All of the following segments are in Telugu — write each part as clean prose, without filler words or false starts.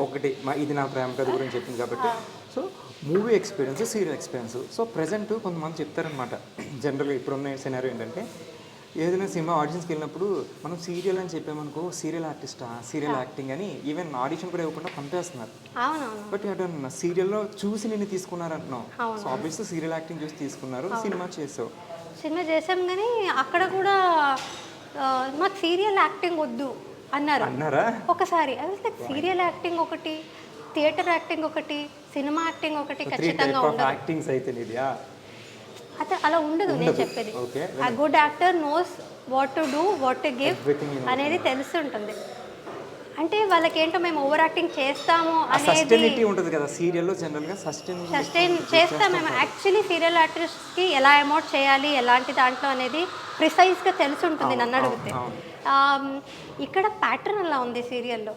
ఒకటి ఇది నా ప్రేమ కథ గురించి చెప్పింది కాబట్టి so movie experience, serial experience. So present కొంతమంది చెప్తారనమాట జనరల్గా ఇప్పుడున్న సినారియో ఏంటంటే ఏదైనా సినిమా ఆడిషన్స్కి వెళ్ళినప్పుడు మనం సీరియల్ అని చెప్పామనుకో సీరియల్ ఆర్టిస్టా, సీరియల్ యాక్టింగ్ అని ఈవెన్ ఆడిషన్ కూడా ఇవ్వకుండా పంపేస్తున్నారు. బట్ అటు సీరియల్లో చూసి నిన్ను తీసుకున్నారు అంటున్నావు. సో ఆబ్వియస్లీ సీరియల్ యాక్టింగ్ చూసి తీసుకున్నారు, సినిమా చేసావు. సినిమా చేసాం కానీ అక్కడ కూడా మాకు సీరియల్ యాక్టింగ్ వద్దు అన్నారా ఒకసారి. అది సీరియల్ యాక్టింగ్ ఒకటి, థియేటర్ యాక్టింగ్ ఒకటి, సినిమా యాక్టింగ్ ఒకటి ఖచ్చితంగా ఉండదు. అయితే అలా ఉండదు. నేను చెప్పేది ఆ good actor knows what to do, what to give అనేది తెలుస్తుంటుంది. అంటే వాళ్ళకి ఏంటో మేము ఓవర్ యాక్టింగ్ చేస్తాము అనేది ఉంటుంది కదా సీరియల్లో. జనరల్గా సస్టైన్ చేస్తాం మేము. యాక్చువల్లీ సీరియల్ ఆర్టిస్ట్కి ఎలా అమౌంట్ చేయాలి, ఎలాంటి దాంట్లో అనేది ప్రిసైజ్గా తెలిసి ఉంటుంది నన్ను అడిగితే. ఇక్కడ ప్యాటర్న్ అలా ఉంది సీరియల్లో.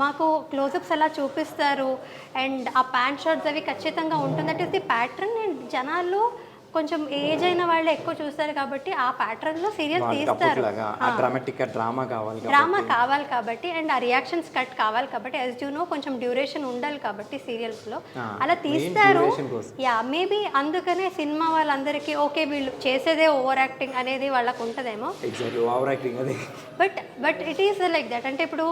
మాకు క్లోజప్స్ ఎలా చూపిస్తారు అండ్ ఆ ప్యాంట్ షర్ట్స్ అవి ఖచ్చితంగా ఉంటుంది. That is the pattern. And జనాల్లో కొంచెం ఏజ్ అయిన వాళ్ళు ఎక్కువ చూస్తారు కాబట్టి ఆ ప్యాటర్న్లో సీరియల్ తీస్తారు. డ్రామా కావాలి కాబట్టి అండ్ ఆ రియాక్షన్స్ కట్ కావాలి కాబట్టి యాజ్ యూ నో కొంచెం డ్యూరేషన్ ఉండాలి కాబట్టి సీరియల్స్లో అలా తీస్తారు. యా మేబీ అందుకనే సినిమా వాళ్ళందరికీ ఓకే వీళ్ళు చేసేదే ఓవర్ యాక్టింగ్ అనేది వాళ్ళకు ఉంటుందేమో. But it is like that. అంటే ఇప్పుడు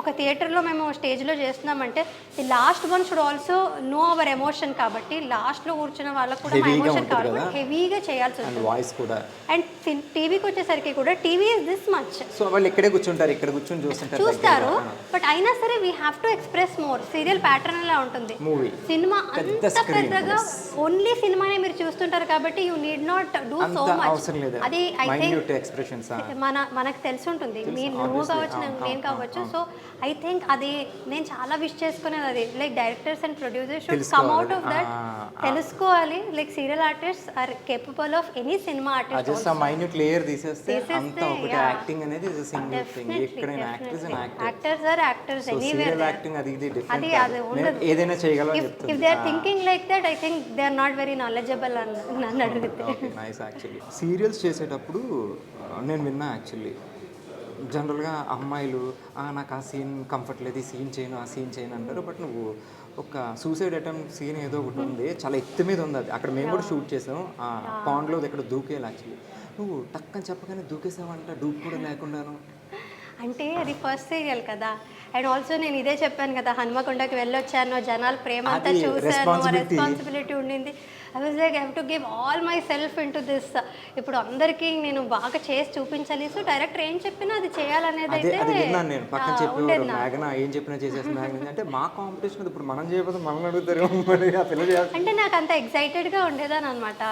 ఒక థియేటర్లో మేము స్టేజ్లో చేస్తున్నామంటే the last one should also know our emotion కాబట్టి లాస్ట్లో కూర్చున్న వాళ్ళకు కూడా మా ఎమోషన్ కాబట్టి హెవీగా చేయాల్సి ఉంటుంది. వాయిస్ కూడా. అండ్ టీవీకి వచ్చేసరికి కూడా TV is this much. So వాళ్ళు ఇక్కడే కూర్చుంటారు, ఇక్కడ కూర్చొని చూస్తారు. బట్ అయినా సరే we have to express more. Serial pattern అలా ఉంటుంది. సినిమా అంత పెద్దగా ఓన్లీ సినిమానే మీరు చూస్తుంటారు కాబట్టి you need not do so much. అది ఐ థింక్ మనకు తెలిసి ఉంటుంది. నువ్వు కావచ్చు, నేను కావచ్చు. సో ఐ థింక్ అది నేను చాలా విష్ చేసుకునేది అది. Like directors and producers should come out of that. తెలుసుకోవాలి like serial artist are capable of any cinema artist. Just ఆ మైన్యూట్ లేయర్ తీసేస్తే అంతా ఒకటి. యాక్టింగ్ అనేది ఇస్ ఎ సింగిల్ థింగ్. ఎక్కడైనా actors are actors anywhere. Serial acting అది డిఫరెంట్. ఏదైనా చేయగలం చెప్తాను. If they are thinking like that I think they are not very knowledgeable అని నన్ను అడిగితే. Okay nice. యాక్చువల్లీ సీరియల్స్ చేసేటప్పుడు నేను విన్నా యాక్చువల్లీ జనరల్గా అమ్మాయిలు నాకు ఆ సీన్ కంఫర్ట్ లేదు, ఈ సీన్ చేయను, ఆ సీన్ చేయను అంటారు. బట్ నువ్వు ఒక సూసైడ్ అటెంప్ట్ సీన్ ఏదో ఒకటి ఉంది, చాలా ఎత్తు మీద ఉంది. అది అక్కడ మేము కూడా షూట్ చేసాం. ఆ పాండ్లో ఎక్కడ దూకేయాలి. యాక్చువల్లీ నువ్వు టక్కని చెప్పగానే దూకేసావంట, డూప్ కూడా లేకుండాను. అంటే అది ఫస్ట్ సీరియల్ కదా. అండ్ ఆల్సో నేను ఇదే చెప్పాను కదా, హనుమకొండకి వెళ్ళొచ్చాను, జనాలు ప్రేమ అంతా చూశాను, రెస్పాన్సిబిలిటీ ఉండింది. I was like I have to give all my self in to this. ఇప్పుడు అందరికీ నేను బాగా చేసి చూపించాలి. సో డైరెక్టర్ ఏం చెప్పినా అది చేయాలనేది అయితే ఉండేది. ఏం చెప్పినా చేసేసి అంటే మా కాంపిటీషన్ ఇప్పుడు మనం చేయకపోతే మనం అడుగుతారు అంటే నాకు అంత ఎక్సైటెడ్గా ఉండేదాన్ని అనమాట.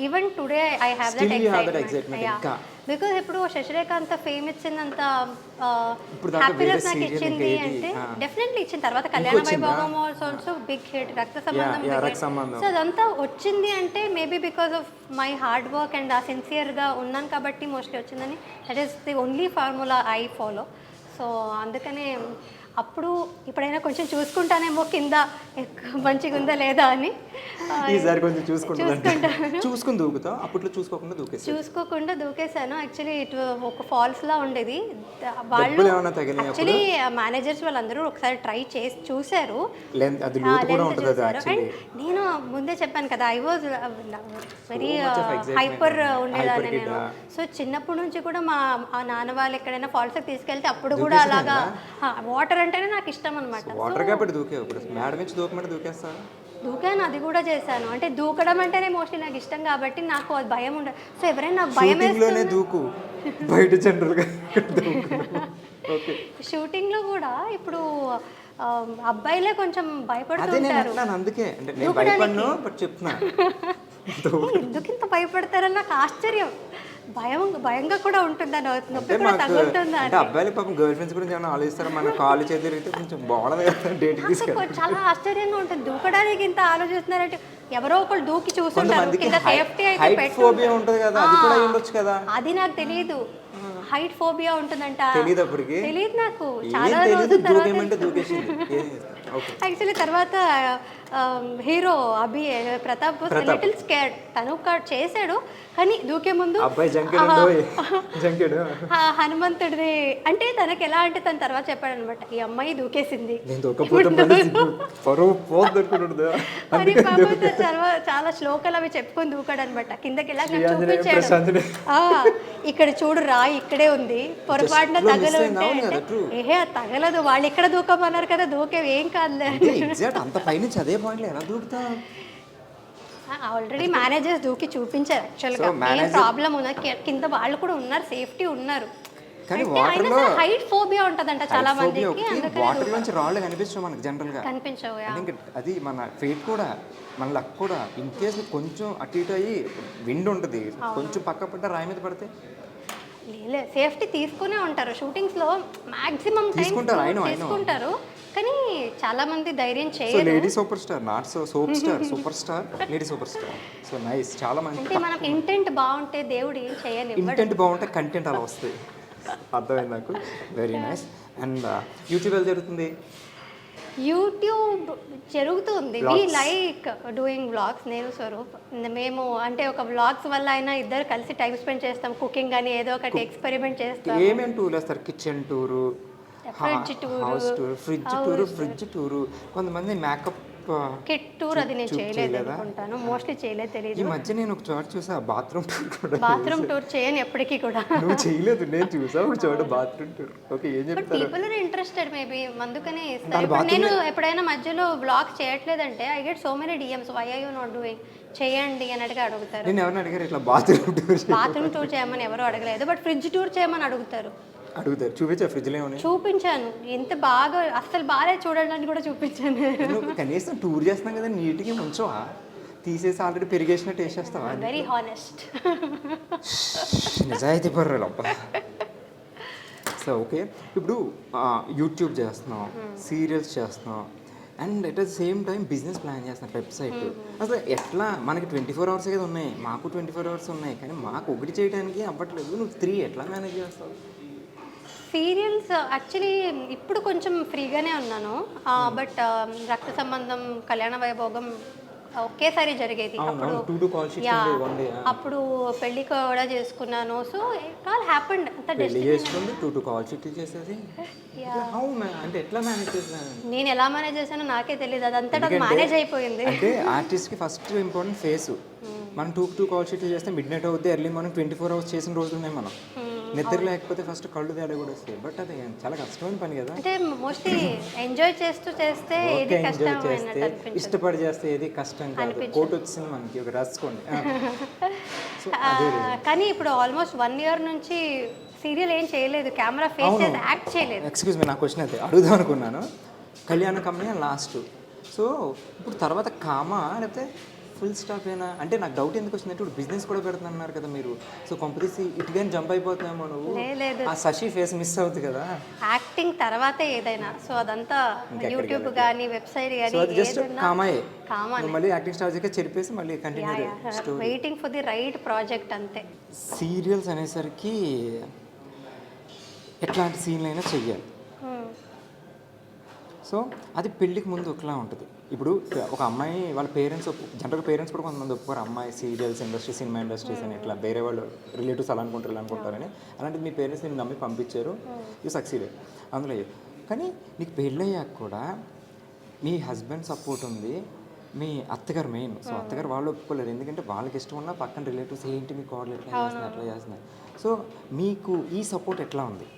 Even today I have that excitement. Because ఇప్పుడు శశిరేఖ అంత ఫేమ్ ఇచ్చిందంత హ్యాపీనెస్ నాకు ఇచ్చింది అంటే డెఫినెట్లీ ఇచ్చిన తర్వాత కళ్యాణ వైభోగం ఆల్సో బిగ్ హిట్, రక్త సంబంధం. సో అదంతా వచ్చింది అంటే maybe because of my hard work and ఆ సిన్సియర్గా ఉన్నాను కాబట్టి మోస్ట్లీ వచ్చిందని. That is the only formula I follow. So అందుకనే అప్పుడు ఇప్పుడైనా కొంచెం చూసుకుంటానేమో కింద మంచిగా ఉందా లేదా అని. ఈసారి కొంచెం చూసుకుని దూకుతా. అప్పట్లో చూసుకోకుండా దూకేసాను. యాక్చువల్లీ ఇటు ఒక ఫాల్స్లా ఉండేది. వాళ్ళు యాక్చువల్లీ మేనేజర్స్ వాళ్ళందరూ ఒకసారి ట్రై చేసి చూశారు. అండ్ నేను ముందే చెప్పాను కదా ఐ వాజ్ వెరీ హైపర్ ఉండేదాన్ని నేను. సో చిన్నప్పటి నుంచి కూడా మా నాన్న వాళ్ళు ఎక్కడైనా ఫాల్స్కి తీసుకెళ్తే అప్పుడు కూడా అలాగా వాటర్ అంటేనే నాకు ఇష్టం అనమాట. దూకాను, అది కూడా చేశాను. అంటే దూకడం అంటేనే మోస్ట్లీ నాకు ఇష్టం కాబట్టి నాకు అది భయం ఉండదు. సో ఎవరైనా నాకు భయం షూటింగ్లో కూడా ఇప్పుడు అబ్బాయిలే కొంచెం భయపడుతుంటారు. ఎందుకు ఇంత భయపడతారని నాకు ఆశ్చర్యం. భయంగా కూడా ఉంటుందని, నొప్పి కూడా తగ్గుతుందా అంటే అబ్బాయిలు పాపం గర్ల్ ఫ్రెండ్స్ గురించి ఏమైనా ఆలోచిస్తారు. మన కాలు చేతిరిగితే కొంచెం బాగుండదు. చాలా ఆశ్చర్యంగా ఉంటుంది. దూకడానికి ఇంత ఆలోచిస్తున్నారంటే ఎవరో ఒకళ్ళు దూకి చూస్తుంటారు. కింద సేఫ్టీ అయితే అది నాకు తెలియదు. హైట్ ఫోబియా ఉంటుందంట. తెలియదు నాకు చాలా రోజుల తర్వాత యాక్చువల్లీ తర్వాత హీరో ప్రతాప్ లిటిల్ స్కేర్డ్. తను చేశాడు కానీ దూకే ముందు అబ్బాయి జంకెడు హనుమంతుడిది అంటే తనకి ఎలా అంటే తన తర్వాత చెప్పాడు అనమాట, ఈ అమ్మాయి దూకేసింది అని పాపం చాలా శ్లోకాలు అవి చెప్పుకొని దూకాడు అనమాట. కిందకి ఎలా చూపించాడు, ఇక్కడ చూడు రాయి ఇక్కడే ఉంది, పొరపాటున తగలు ఉంటే ఏహే తగలదు, వాళ్ళు ఇక్కడ దూకమన్నారు కదా దూకేవి ఏం కాదులే. అంత పైనుంచి అదే పాయింట్ ఎలా దూకుతా. ఆల్రెడీ మేనేజర్స్ దూకి చూపించారు యాక్చువల్గా ఏం ప్రాబ్లం ఉన్నది, కింద వాళ్ళు కూడా ఉన్నారు, సేఫ్టీ ఉన్నారు. కానీ వాటర్ లో హైట్ ఫోబియా ఉంటదంట చాలా మందికి, వాటర్ నుంచి రాళ్ళు కనిపించవు మనకి జనరల్ గా, కనిపించవు. అది మన ఫేట్ కూడా మన లక్ కూడా. ఇన్ కేస్ కొంచెం అటు ఇటు అయ్యి విండ్ ఉంటుంది, కొంచెం పక్క పడ్డ రాయి మీద పడితే సేఫ్టీ తీసుకునే ఉంటారు. షూటింగ్స్ లో మాక్సిమం తీసుకుంటారు కానీ చాలా మంది ధైర్యం చేయరు. Lady super star, not super star, super star, lady super star. So nice. చాలా మంది అంటే మనం ఇంటెంట్ బాగుంటే దేవుడు ఏం చేయని, ఇంటెంట్ బాగుంటే కంటెంట్ అలా వస్తాయి. అర్థమైంది నాకు. Very nice. అండ్ యూట్యూబ్ ఎలా జరుగుతుంది? యూట్యూబ్ జరుగుతుంది. We like doing vlogs. నేను స్వరూప్ మేము అంటే ఒక వ్లాగ్స్ వల్ల అయినా ఇద్దరు కలిసి టైం స్పెండ్ చేస్తాం, కుకింగ్ అని ఏదో ఒకటి ఎక్స్పెరిమెంట్ చేస్తాం. ఏమేమి టూర్ వేస్తారు? Kitchen tour, fridge tour, fridge tour, కొంతమంది మేకప్ కిట్ టూర్. అది నేను చేయలేదు అనుకుంటాను, మోస్ట్లీ చేయలేదు, తెలియదు. ఈ మధ్య నేను ఒక చోట చూసా బాత్రూమ్ టూర్ కూడా. బాత్రూమ్ టూర్ చేయను ఎప్పటికీ కూడా. నువ్వు చేయలేదు, నేను చూసా ఒక చోట బాత్రూమ్ టూర్. ఓకే, ఏం చెప్తారు? పీపుల్ ఆర్ ఇంట్రెస్టెడ్ మేబీ, అందుకనే ఇస్తారు. ఇప్పుడు నేను ఎప్పుడైనా మధ్యలో బ్లాగ్ చేయట్లేదంటే I get so many DMs, why are you not doing, చేయండి అన్నట్టుగా అడుగుతారు. నేను ఎవరిని అడిగారు ఇట్లా బాత్రూమ్ టూర్ చేయమని ఎవరు అడగలేదు, బట్ ఫ్రిడ్జ్ టూర్ చేయమని అడుగుతారు. చూపించా ఫ్రిడ్జ్లో ఏమని? చూపించాను, ఎంత బాగా అస్సలు బాగాలేదు చూడడానికి కూడా చూపించాను. కనీసం టూర్ చేస్తున్నాం కదా, నీట్గా ఉంచవా? తీసేసి ఆల్రెడీ పెరిగేసినట్టు వేసేస్తావా? వెరీ హానెస్ట్, నిజాయితీ పర్వాలేదు అబ్బా. సో ఓకే, ఇప్పుడు యూట్యూబ్ చేస్తున్నాం, సీరియల్స్ చేస్తున్నాం, and at the same time business plan చేస్తున్నాం, వెబ్సైట్. అసలు ఎట్లా? మనకి 24 hours కదా ఉన్నాయి, మాకు 24 hours ఉన్నాయి, కానీ మాకు ఒకటి చేయడానికి అవ్వట్లేదు. నువ్వు 3 ఎట్లా మేనేజ్ చేస్తావు? సీరియల్స్ యాక్చువల్లీ ఇప్పుడు కొంచెం ఫ్రీగానే ఉన్నాను, బట్ రక్త సంబంధం, కళ్యాణ వైభోగం ఒకేసారి జరిగేది. అప్పుడు పెళ్లి కూడా చేసుకున్నాను. So it all happened. నేను ఎలా మేనేజ్ చేశానో నాకే తెలియదు, అదంతా మేనేజ్ అయిపోయింది. అంటే ఆర్టిస్ట్ కి ఫస్ట్ ఇంపార్టెంట్ ఫేస్. మనం 2 కాల్ షీట్లు చేస్తే మిడ్ నైట్ అవుద్ది, ఎర్లీ మార్నింగ్ 24 hours చేసిన రోజులు ఉన్నాయి. మనం నిద్ర లేకపోతే ఫస్ట్ కళ్ళు తేడా కూడా వస్తాయి. బట్ అది చాలా కష్టమైన పని కదా. అంటే మోస్ట్లీ ఎంజాయ్ చేస్తే ఏది కష్టం, ఇష్టపడి చేస్తే ఏది కష్టం కాదు. కోట్ వచ్చింది మనకి, ఒక రాసుకోండి. కానీ ఇప్పుడు ఆల్మోస్ట్ 1 year నుంచి సీరియల్ ఏం చేయలేదు, కెమెరా ఫేస్ చేసి యాక్ట్ చేయలేదు. ఎక్స్క్యూజ్ మీ, నా క్వశ్చన్ అయితే అడుగుదాం అనుకున్నాను. కళ్యాణ కంపెనీ లాస్ట్, సో ఇప్పుడు తర్వాత కామా లేకపోతే ఫుల్ స్టాప్ అయినా? అంటే నాకు డౌట్ ఎందుకు వచ్చిందంటే, ఇప్పుడు బిజినెస్ కూడా పెడుతున్నారు కదా మీరు, సో కంపెనీస్ ఇటుగానే జంప్ అయిపోతున్నామో నువ్వు? ఆ శశి ఫేస్ మిస్ అవుతుంది కదా. యాక్టింగ్ తర్వాతే ఏదైనా, సో అదంతా యూట్యూబ్ కానీ వెబ్సైట్ కానీ జస్ట్ కామాయే, మళ్ళీ యాక్టింగ్ స్టార్ట్ చేసి చెరిపేసి మళ్ళీ continue, waiting for the right project అంతే. సీరియల్స్ అనేసరికి ఎట్లాంటి సీన్లు అయినా చెయ్యాలి. సో అది పెళ్ళికి ముందు ఒకలా ఉంటుంది. ఇప్పుడు ఒక అమ్మాయి వాళ్ళ పేరెంట్స్ జనరల్గా పేరెంట్స్ కూడా కొంతమంది ఒప్పుకోరు, అమ్మాయి సీరియల్స్ ఇండస్ట్రీ, సినిమా ఇండస్ట్రీస్ అని ఇట్లా వేరే వాళ్ళు రిలేటివ్స్ అలా అనుకుంటారని. అలాంటిది మీ పేరెంట్స్ నేను నమ్మి పంపించారు, యూ సక్సీడెడ్ అందులో. కానీ నీకు పెళ్ళయ్యాక కూడా మీ హస్బెండ్ సపోర్ట్ ఉంది, మీ అత్తగారు మెయిన్. సో అత్తగారు వాళ్ళు ఒప్పుకోలేరు, ఎందుకంటే వాళ్ళకి ఇష్టం ఉన్న పక్కన రిలేటివ్స్ ఏంటి మీ కోడలు ఎట్లా చేస్తున్నారు అట్లా చేస్తున్నారు. సో మీకు ఈ సపోర్ట్ ఎట్లా ఉంది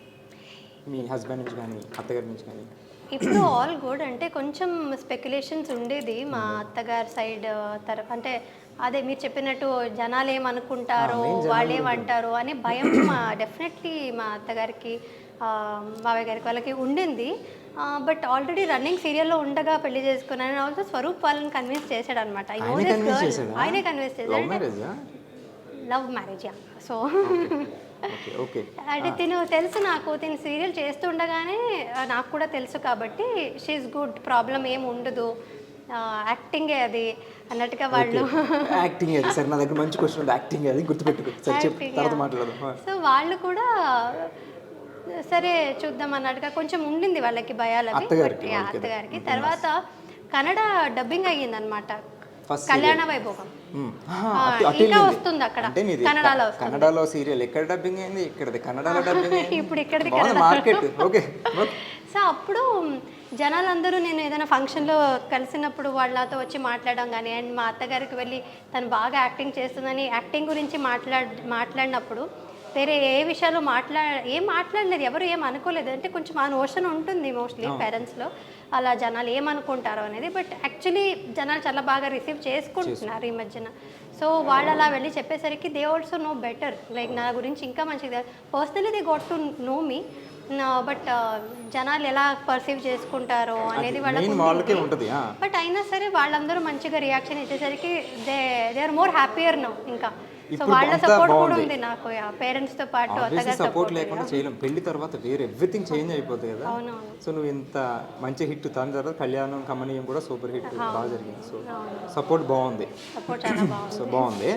మీ హస్బెండ్ నుంచి కానీ అత్తగారి నుంచి కానీ? ఇప్పుడు ఆల్ గుడ్. అంటే కొంచెం స్పెక్యులేషన్స్ ఉండేది మా అత్తగారి సైడ్ అంటే అదే మీరు చెప్పినట్టు జనాలు ఏమనుకుంటారో, వాళ్ళు ఏమంటారో అనే భయం డెఫినెట్లీ మా అత్తగారికి, మావయ్య గారికి వాళ్ళకి ఉండింది. బట్ ఆల్రెడీ రన్నింగ్ సీరియల్లో ఉండగా పెళ్లి చేసుకున్నాను. ఆల్సో స్వరూప్ వాళ్ళని కన్విన్స్ చేశాడు అనమాట. ఆయనే కన్విన్స్ చేశాడు. Love marriage. సో అంటే తిను తెలుసు నాకు, తిను సీరియల్ చేస్తుండగానే నాకు కూడా తెలుసు కాబట్టి షీఈస్ గుడ్, ప్రాబ్లం ఏం ఉండదు, యాక్టింగే అది అన్నట్టుగా వాళ్ళు. యాక్టింగ్ అది సరే, నా దగ్గర మంచి క్వశ్చన్ ఉంది, యాక్టింగ్ అది గుర్తుపెట్టుకో, సరే చెప్పు తర్వాత మాట్లాడదాం. సో వాళ్ళు కూడా సరే చూద్దాం అన్నట్టుగా కొంచెం ఉండింది వాళ్ళకి భయాలు అవి. అత్తగారికి, Yeah, అత్తగారికి. తర్వాత కన్నడ డబ్బింగ్ అయ్యిందనమాట, ఫస్ట్ కళ్యాణ వైభోగం. ఇంకా వస్తుంది అక్కడ అంటే నీది కన్నడలో వస్తుంది. కన్నడలో సీరియల్ ఎక్కడ డబ్బింగ్ అయింది, ఇక్కడది కన్నడలో డబ్బింగ్ అయింది. ఇప్పుడు ఇక్కడిది బాగుంది మార్కెట్. ఓకే. సో అప్పుడు జనాలందరూ నేను ఏదైనా ఫంక్షన్లో కలిసినప్పుడు వాళ్ళతో వచ్చి మాట్లాడడం కానీ, అండ్ మా అత్తగారికి వెళ్ళి తను బాగా యాక్టింగ్ చేస్తుందని యాక్టింగ్ గురించి మాట్లాడినప్పుడు వేరే ఏ విషయాలు ఏం మాట్లాడలేదు, ఎవరు ఏం అనుకోలేదు. అంటే కొంచెం ఆ నోషన్ ఉంటుంది మోస్ట్లీ పేరెంట్స్లో, అలా జనాలు ఏమనుకుంటారో అనేది. బట్ యాక్చువల్లీ జనాలు చాలా బాగా రిసీవ్ చేసుకుంటున్నారు ఈ మధ్యన. సో వాళ్ళు అలా వెళ్ళి చెప్పేసరికి they also know better, like నా గురించి ఇంకా మంచిగా personally they got to know me. But జనాలు ఎలా పర్సీవ్ చేసుకుంటారో అనేది వాళ్ళకే ఉంటుంది. బట్ అయినా సరే వాళ్ళందరూ మంచిగా రియాక్షన్ ఇచ్చేసరికి they are more happier now. ఇంకా సో వాళ్ళ సపోర్ట్ కూడా ఉంది నాకు, పేరెంట్స్తో పాటు అత్తగారి సపోర్ట్ లేకుండా చేయలేం. పెళ్లి తర్వాత వేరే ఎవ్రీథింగ్ చేంజ్ అయిపోతుంది కదా. అవునవును. సో నువ్వు ఇంత మంచి హిట్, దాని తర్వాత కళ్యాణం కమనీయం కూడా సూపర్ హిట్ బాగా జరిగింది. సో సపోర్ట్ బాగుంది. సపోర్ట్ చాలా బాగుంది. సో బాగుంది.